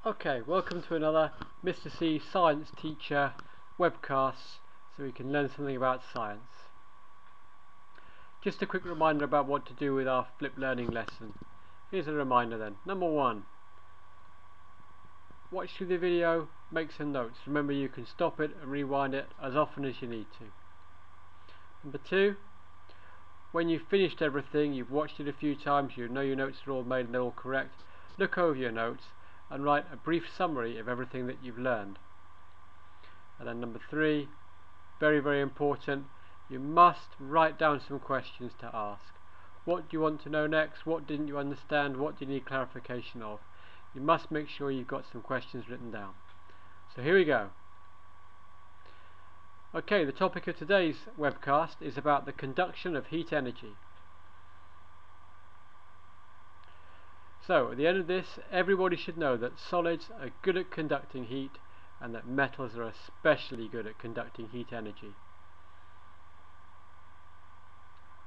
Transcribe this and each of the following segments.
Okay, welcome to another Mr. C Science Teacher webcast so we can learn something about science. Just a quick reminder about what to do with our flipped learning lesson. Here's a reminder then. Number 1, watch through the video, make some notes. Remember, you can stop it and rewind it as often as you need to. Number 2, when you've finished everything, you've watched it a few times, you know your notes are all made and they're all correct, look over your notes and write a brief summary of everything that you've learned. And then number 3, very important, you must write down some questions to ask. What do you want to know next? What didn't you understand? What do you need clarification of? You must make sure you've got some questions written down. So here we go. Okay, the topic of today's webcast is about the conduction of heat energy. So, at the end of this, everybody should know that solids are good at conducting heat and that metals are especially good at conducting heat energy.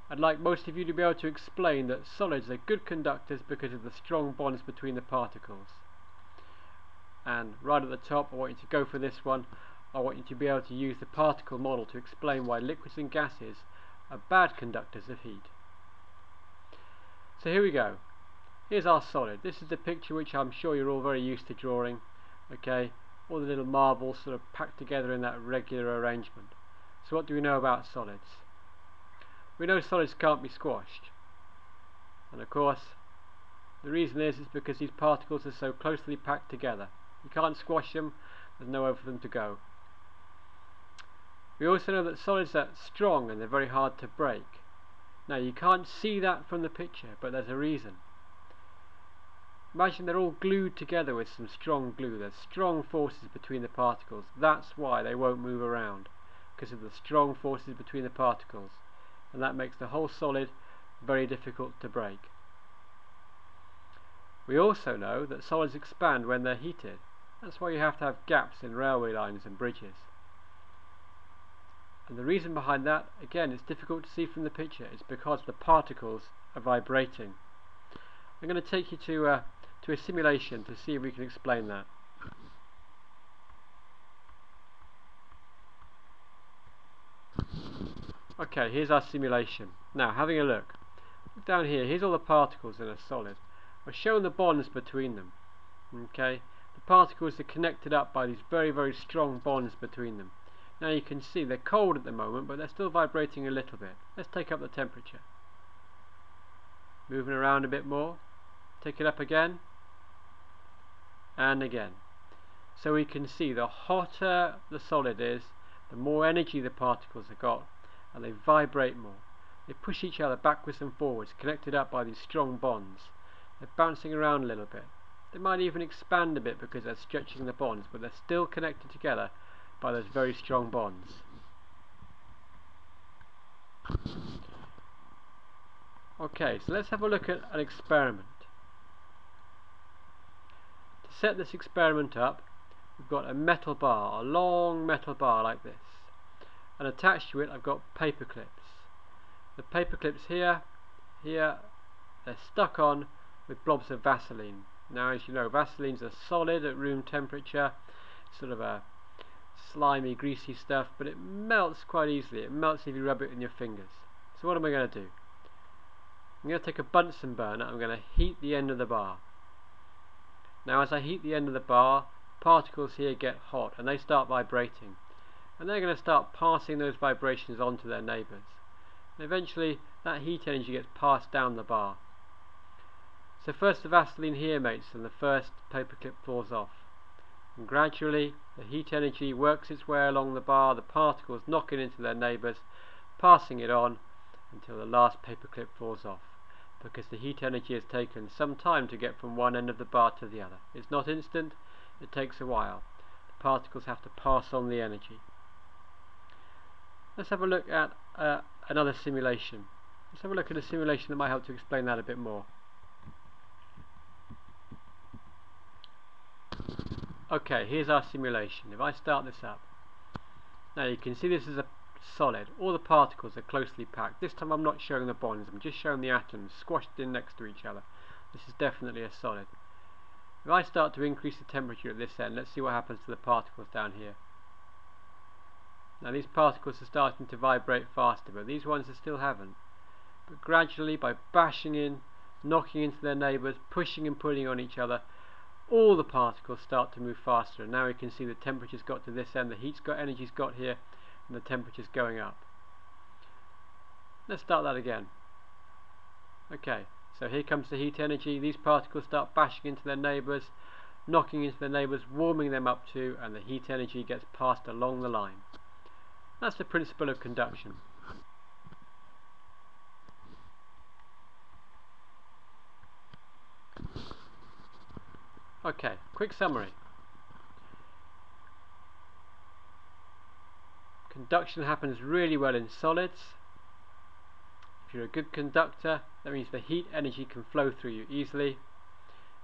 I'd like most of you to be able to explain that solids are good conductors because of the strong bonds between the particles. And right at the top, I want you to go for this one. I want you to be able to use the particle model to explain why liquids and gases are bad conductors of heat. So here we go. Here's our solid. This is the picture which I'm sure you're all very used to drawing. Okay, all the little marbles sort of packed together in that regular arrangement. So what do we know about solids? We know solids can't be squashed. And of course, the reason is because these particles are so closely packed together. You can't squash them, there's nowhere for them to go. We also know that solids are strong and they're very hard to break. Now you can't see that from the picture, but there's a reason. Imagine they're all glued together with some strong glue. There's strong forces between the particles. That's why they won't move around, because of the strong forces between the particles. And that makes the whole solid very difficult to break. We also know that solids expand when they're heated. That's why you have to have gaps in railway lines and bridges. And the reason behind that, again, it's difficult to see from the picture, is because the particles are vibrating. I'm going to take you to a simulation to see if we can explain that. Okay, here's our simulation. Now, having a look. Look down here, here's all the particles in a solid. I've shown the bonds between them. Okay, the particles are connected up by these very strong bonds between them. Now you can see they're cold at the moment, but they're still vibrating a little bit. Let's take up the temperature. Moving around a bit more. Take it up again. And again. So we can see the hotter the solid is, the more energy the particles have got, and they vibrate more. They push each other backwards and forwards, connected up by these strong bonds. They're bouncing around a little bit. They might even expand a bit because they're stretching the bonds, but they're still connected together by those very strong bonds. Okay, so let's have a look at an experiment. To set this experiment up, we've got a metal bar, a long metal bar like this, and attached to it I've got paper clips. The paper clips here, they're stuck on with blobs of Vaseline. Now, as you know, Vaseline's a solid at room temperature, sort of a slimy, greasy stuff, but it melts quite easily. It melts if you rub it in your fingers. So what am I going to do? I'm going to take a Bunsen burner, I'm going to heat the end of the bar. Now as I heat the end of the bar, particles here get hot and they start vibrating. And they're going to start passing those vibrations on to their neighbours. And eventually that heat energy gets passed down the bar. So first the Vaseline here mates and the first paperclip falls off. And gradually the heat energy works its way along the bar, the particles knocking into their neighbours, passing it on until the last paperclip falls off. Because the heat energy has taken some time to get from one end of the bar to the other. It's not instant, it takes a while. The particles have to pass on the energy. Let's have a look at another simulation. Let's have a look at a simulation that might help to explain that a bit more. Okay, here's our simulation. If I start this up, now you can see this is a solid. All the particles are closely packed. This time I'm not showing the bonds, I'm just showing the atoms squashed in next to each other. This is definitely a solid. If I start to increase the temperature at this end, let's see what happens to the particles down here. Now these particles are starting to vibrate faster, but these ones still haven't. But gradually, by bashing in, knocking into their neighbours, pushing and pulling on each other, all the particles start to move faster. And now we can see the temperature's got to this end, the energy's got here, and the temperature's going up. Let's start that again. Okay, so here comes the heat energy. These particles start bashing into their neighbours, knocking into their neighbours, warming them up too, and the heat energy gets passed along the line. That's the principle of conduction. Okay, quick summary. Conduction happens really well in solids. If you're a good conductor, that means the heat energy can flow through you easily,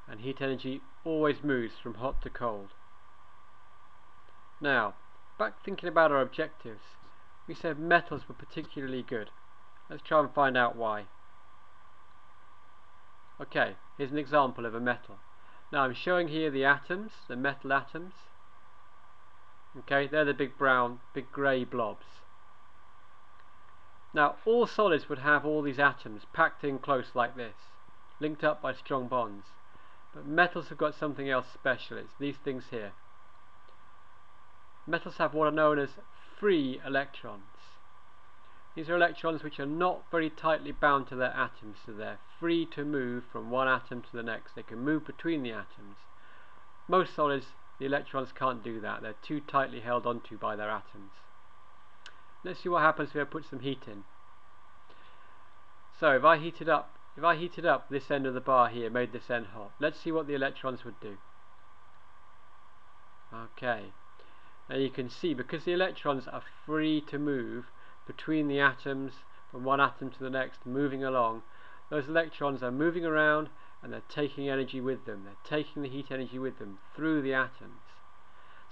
and heat energy always moves from hot to cold. Now, back thinking about our objectives, we said metals were particularly good. Let's try and find out why. Okay, here's an example of a metal. Now I'm showing here the atoms, the metal atoms. Okay, they're the big brown, big grey blobs. Now all solids would have all these atoms packed in close like this, linked up by strong bonds. But metals have got something else special. It's these things here. Metals have what are known as free electrons. These are electrons which are not very tightly bound to their atoms, so they're free to move from one atom to the next. They can move between the atoms. Most solids, the electrons can't do that. They're too tightly held onto by their atoms. Let's see what happens if I put some heat in. So if I heated up this end of the bar here, made this end hot, let's see what the electrons would do. Okay, now you can see, because the electrons are free to move between the atoms, from one atom to the next, moving along, those electrons are moving around and they're taking energy with them. They're taking the heat energy with them through the atoms.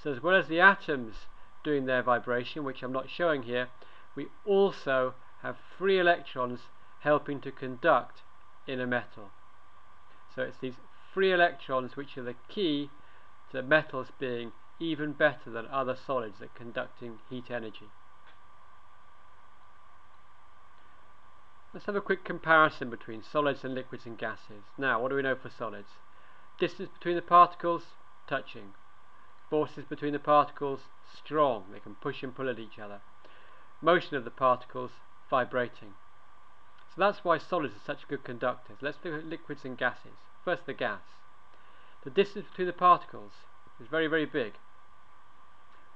So as well as the atoms doing their vibration, which I'm not showing here, we also have free electrons helping to conduct in a metal. So it's these free electrons which are the key to metals being even better than other solids at conducting heat energy. Let's have a quick comparison between solids and liquids and gases. Now, what do we know for solids? Distance between the particles, touching. Forces between the particles, strong. They can push and pull at each other. Motion of the particles, vibrating. So that's why solids are such good conductors. Let's look at liquids and gases. First, the gas. The distance between the particles is very, very big.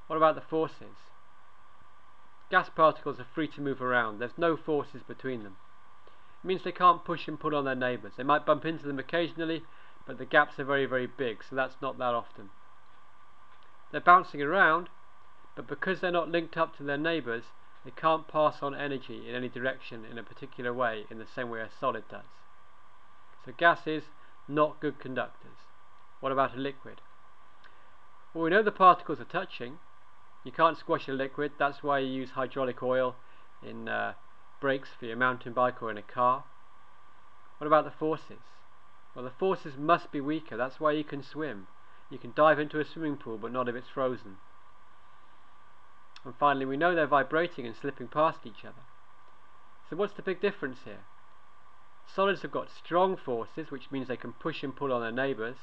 What about the forces? Gas particles are free to move around. There's no forces between them. It means they can't push and pull on their neighbours. They might bump into them occasionally, but the gaps are very, very big, so that's not that often. They're bouncing around, but because they're not linked up to their neighbours, they can't pass on energy in any direction in a particular way in the same way a solid does. So gases, not good conductors. What about a liquid? Well, we know the particles are touching. You can't squash a liquid. That's why you use hydraulic oil in brakes for your mountain bike or in a car. What about the forces? Well, the forces must be weaker. That's why you can swim. You can dive into a swimming pool, but not if it's frozen. And finally, we know they're vibrating and slipping past each other. So what's the big difference here? Solids have got strong forces, which means they can push and pull on their neighbours.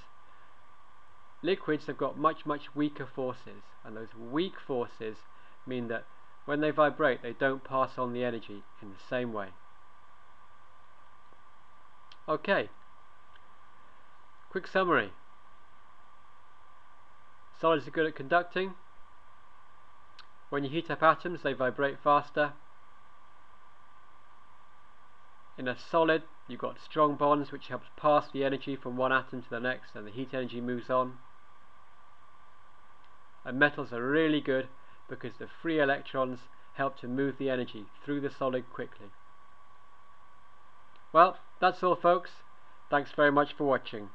Liquids have got much, much weaker forces, and those weak forces mean that when they vibrate, they don't pass on the energy in the same way. Okay, quick summary. Solids are good at conducting. When you heat up atoms, they vibrate faster. In a solid, you've got strong bonds which helps pass the energy from one atom to the next, and the heat energy moves on. And metals are really good because the free electrons help to move the energy through the solid quickly. Well, that's all folks. Thanks very much for watching.